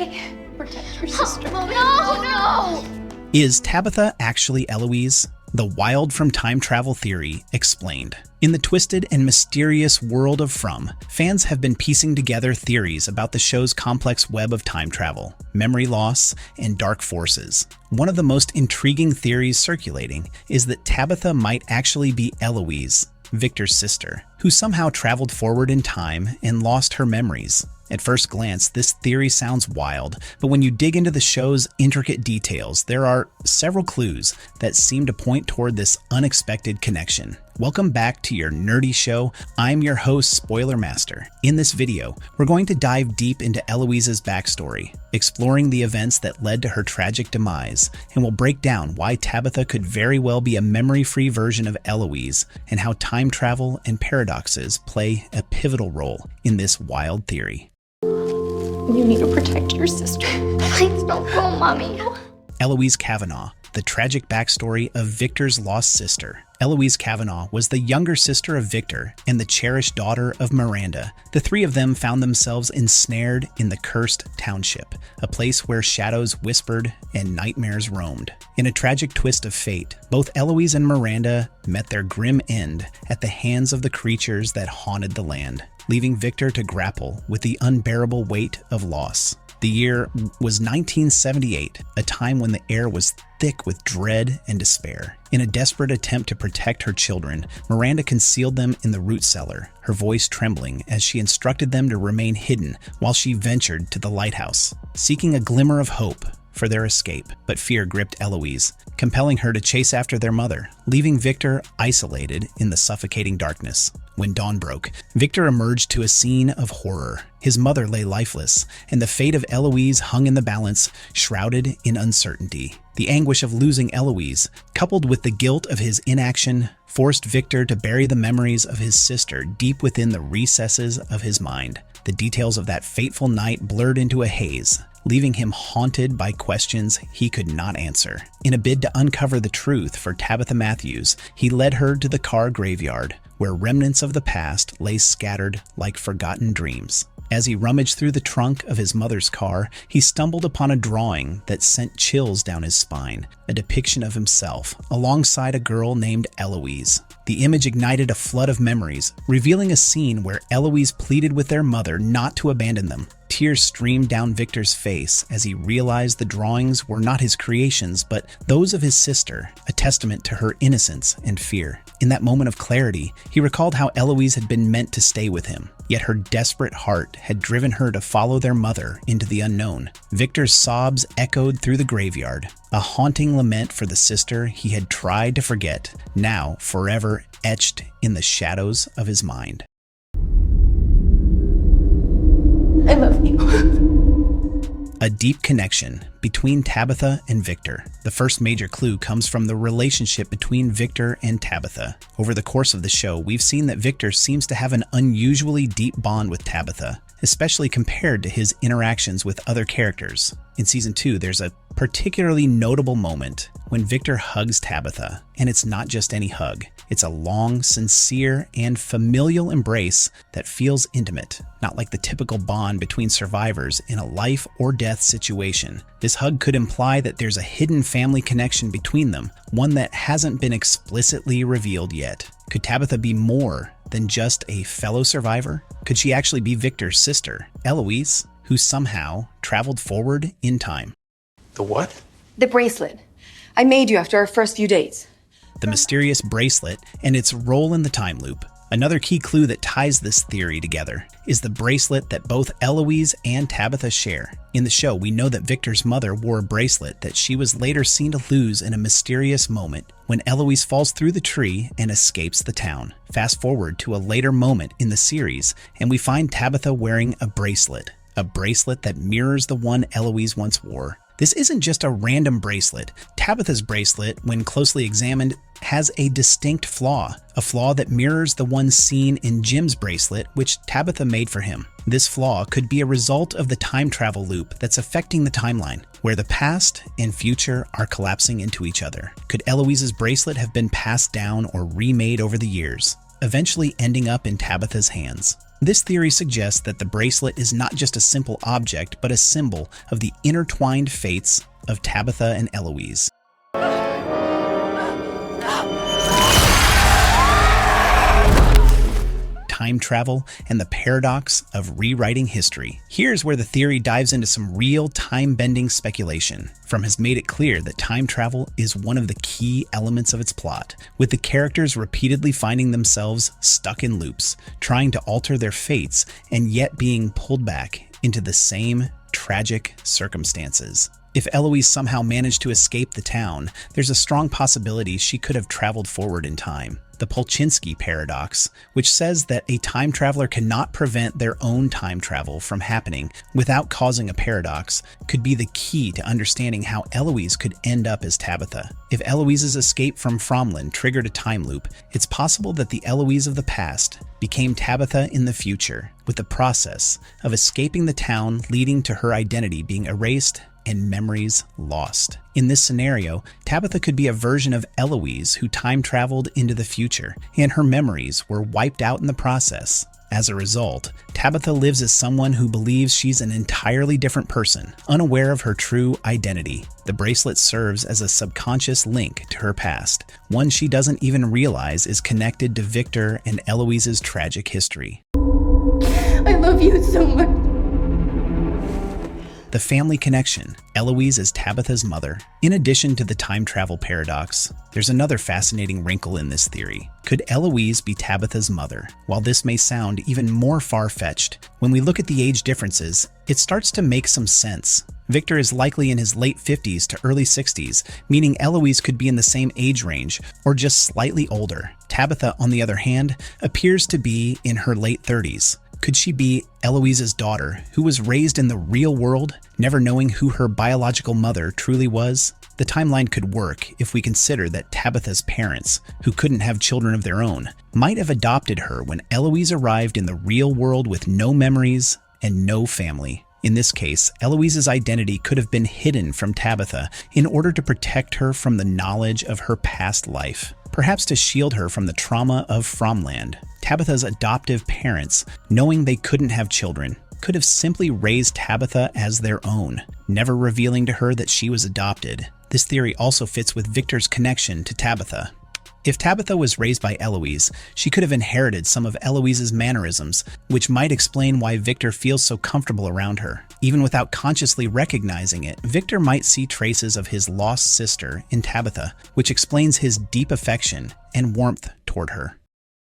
okay? Protect your sister. Mommy, no! Is Tabitha actually Eloise? The Wild from Time Travel Theory explained. In the twisted and mysterious world of From, fans have been piecing together theories about the show's complex web of time travel, memory loss, and dark forces. One of the most intriguing theories circulating is that Tabitha might actually be Eloise, Victor's sister, who somehow traveled forward in time and lost her memories. At first glance, this theory sounds wild, but when you dig into the show's intricate details, there are several clues that seem to point toward this unexpected connection. Welcome back to your nerdy show. I'm your host, Spoiler Master. In this video, we're going to dive deep into Eloise's backstory, exploring the events that led to her tragic demise, and we'll break down why Tabitha could very well be a memory-free version of Eloise, and how time travel and paradoxes play a pivotal role in this wild theory. You need to protect your sister. Please don't go, Mommy. Eloise Kavanagh, the tragic backstory of Victor's lost sister. Eloise Kavanagh was the younger sister of Victor and the cherished daughter of Miranda. The three of them found themselves ensnared in the cursed township, a place where shadows whispered and nightmares roamed. In a tragic twist of fate, both Eloise and Miranda met their grim end at the hands of the creatures that haunted the land, leaving Victor to grapple with the unbearable weight of loss. The year was 1978, a time when the air was thick with dread and despair. In a desperate attempt to protect her children, Miranda concealed them in the root cellar, her voice trembling as she instructed them to remain hidden while she ventured to the lighthouse, seeking a glimmer of hope for their escape. But fear gripped Eloise, compelling her to chase after their mother, leaving Victor isolated in the suffocating darkness. When dawn broke, Victor emerged to a scene of horror. His mother lay lifeless, and the fate of Eloise hung in the balance, shrouded in uncertainty. The anguish of losing Eloise, coupled with the guilt of his inaction, forced Victor to bury the memories of his sister deep within the recesses of his mind. The details of that fateful night blurred into a haze, leaving him haunted by questions he could not answer. In a bid to uncover the truth for Tabitha Matthews, he led her to the car graveyard, where remnants of the past lay scattered like forgotten dreams. As he rummaged through the trunk of his mother's car, he stumbled upon a drawing that sent chills down his spine, a depiction of himself alongside a girl named Eloise. The image ignited a flood of memories, revealing a scene where Eloise pleaded with their mother not to abandon them. Tears streamed down Victor's face as he realized the drawings were not his creations, but those of his sister, a testament to her innocence and fear. In that moment of clarity, he recalled how Eloise had been meant to stay with him, yet her desperate heart had driven her to follow their mother into the unknown. Victor's sobs echoed through the graveyard, a haunting lament for the sister he had tried to forget, now forever etched in the shadows of his mind. I love you. A deep connection between Tabitha and Victor. The first major clue comes from the relationship between Victor and Tabitha. Over the course of the show, we've seen that Victor seems to have an unusually deep bond with Tabitha, especially compared to his interactions with other characters. In Season 2, there's a particularly notable moment when Victor hugs Tabitha, and it's not just any hug. It's a long, sincere, and familial embrace that feels intimate, not like the typical bond between survivors in a life or death situation. This hug could imply that there's a hidden family connection between them, one that hasn't been explicitly revealed yet. Could Tabitha be more than just a fellow survivor? Could she actually be Victor's sister, Eloise, who somehow traveled forward in time? The what? The bracelet. I made you after our first few dates. The mysterious bracelet and its role in the time loop. Another key clue that ties this theory together is the bracelet that both Eloise and Tabitha share. In the show, we know that Victor's mother wore a bracelet that she was later seen to lose in a mysterious moment when Eloise falls through the tree and escapes the town. Fast forward to a later moment in the series, and we find Tabitha wearing a bracelet that mirrors the one Eloise once wore. This isn't just a random bracelet. Tabitha's bracelet, when closely examined, has a distinct flaw, a flaw that mirrors the one seen in Jim's bracelet, which Tabitha made for him. This flaw could be a result of the time travel loop that's affecting the timeline, where the past and future are collapsing into each other. Could Eloise's bracelet have been passed down or remade over the years? eventually ending up in Tabitha's hands. This theory suggests that the bracelet is not just a simple object, but a symbol of the intertwined fates of Tabitha and Eloise. Time travel and the paradox of rewriting history. Here's where the theory dives into some real time-bending speculation. Fromm has made it clear that time travel is one of the key elements of its plot, with the characters repeatedly finding themselves stuck in loops, trying to alter their fates and yet being pulled back into the same tragic circumstances. If Eloise somehow managed to escape the town, there's a strong possibility she could have traveled forward in time. The Polchinski paradox, which says that a time traveler cannot prevent their own time travel from happening without causing a paradox, could be the key to understanding how Eloise could end up as Tabitha. If Eloise's escape from Fromland triggered a time loop, it's possible that the Eloise of the past became Tabitha in the future, with the process of escaping the town leading to her identity being erased and memories lost. In this scenario, Tabitha could be a version of Eloise who time traveled into the future, and her memories were wiped out in the process. As a result, Tabitha lives as someone who believes she's an entirely different person, unaware of her true identity. The bracelet serves as a subconscious link to her past, one she doesn't even realize is connected to Victor and Eloise's tragic history. I love you so much. The family connection. Eloise is Tabitha's mother. In addition to the time travel paradox, there's another fascinating wrinkle in this theory. Could Eloise be Tabitha's mother? While this may sound even more far-fetched, when we look at the age differences, it starts to make some sense. Victor is likely in his late 50s to early 60s, meaning Eloise could be in the same age range or just slightly older. Tabitha, on the other hand, appears to be in her late 30s. Could she be Eloise's daughter, who was raised in the real world, never knowing who her biological mother truly was? The timeline could work if we consider that Tabitha's parents, who couldn't have children of their own, might have adopted her when Eloise arrived in the real world with no memories and no family. In this case, Eloise's identity could have been hidden from Tabitha in order to protect her from the knowledge of her past life, perhaps to shield her from the trauma of Fromland. Tabitha's adoptive parents, knowing they couldn't have children, could have simply raised Tabitha as their own, never revealing to her that she was adopted. This theory also fits with Victor's connection to Tabitha. If Tabitha was raised by Eloise, she could have inherited some of Eloise's mannerisms, which might explain why Victor feels so comfortable around her. Even without consciously recognizing it, Victor might see traces of his lost sister in Tabitha, which explains his deep affection and warmth toward her.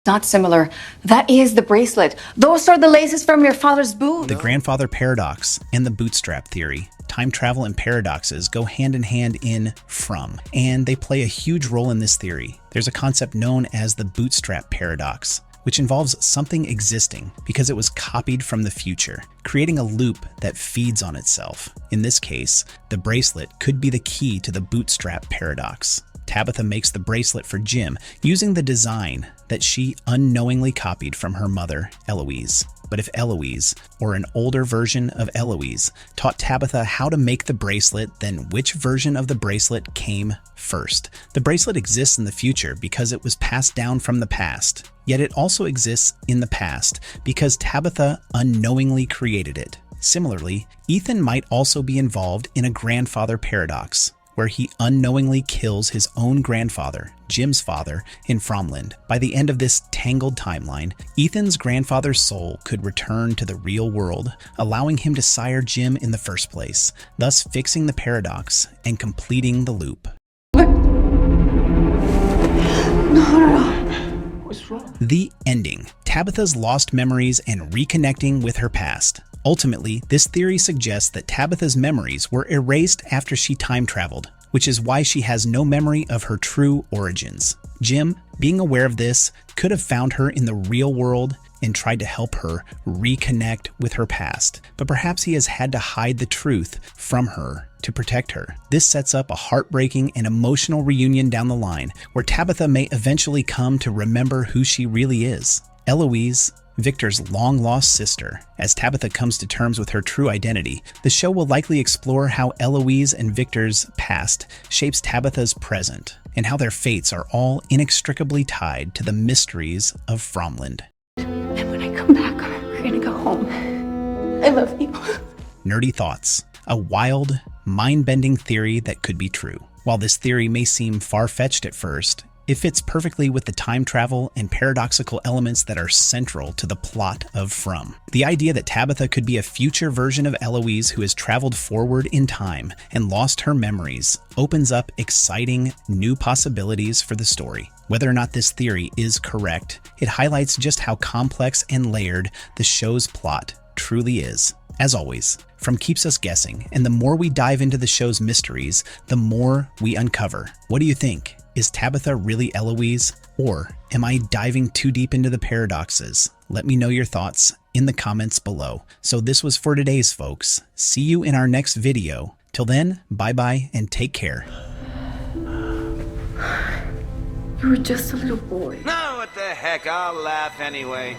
Not similar. That is the bracelet. Those are the laces from your father's boot. The grandfather paradox and the bootstrap theory. Time travel and paradoxes go hand in hand in Fromm, and they play a huge role in this theory. There's a concept known as the bootstrap paradox, which involves something existing because it was copied from the future, creating a loop that feeds on itself. In this case, the bracelet could be the key to the bootstrap paradox. Tabitha makes the bracelet for Jim using the design that she unknowingly copied from her mother, Eloise. But if Eloise, or an older version of Eloise, taught Tabitha how to make the bracelet, then which version of the bracelet came first? The bracelet exists in the future because it was passed down from the past, yet it also exists in the past because Tabitha unknowingly created it. Similarly, Ethan might also be involved in a grandfather paradox, where he unknowingly kills his own grandfather, Jim's father, in Fromland. By the end of this tangled timeline, Ethan's grandfather's soul could return to the real world, allowing him to sire Jim in the first place, thus fixing the paradox and completing the loop. What's wrong? The ending. Tabitha's lost memories and reconnecting with her past. Ultimately, this theory suggests that Tabitha's memories were erased after she time traveled, which is why she has no memory of her true origins. Jim, being aware of this, could have found her in the real world and tried to help her reconnect with her past, but perhaps he has had to hide the truth from her to protect her. This sets up a heartbreaking and emotional reunion down the line, where Tabitha may eventually come to remember who she really is. Eloise Victor's long-lost sister. As Tabitha comes to terms with her true identity, the show will likely explore how Eloise and Victor's past shapes Tabitha's present, and how their fates are all inextricably tied to the mysteries of Fromland. And when I come back, we're gonna go home. I love you. Nerdy Thoughts, a wild, mind-bending theory that could be true. While this theory may seem far-fetched at first, it fits perfectly with the time travel and paradoxical elements that are central to the plot of From. The idea that Tabitha could be a future version of Eloise who has traveled forward in time and lost her memories opens up exciting, new possibilities for the story. Whether or not this theory is correct, it highlights just how complex and layered the show's plot truly is. As always, From keeps us guessing, and the more we dive into the show's mysteries, the more we uncover. What do you think? Is Tabitha really Eloise? Or am I diving too deep into the paradoxes? Let me know your thoughts in the comments below. So this was for today's folks. See you in our next video. Till then, bye-bye and take care. You were just a little boy. No, what the heck, I'll laugh anyway.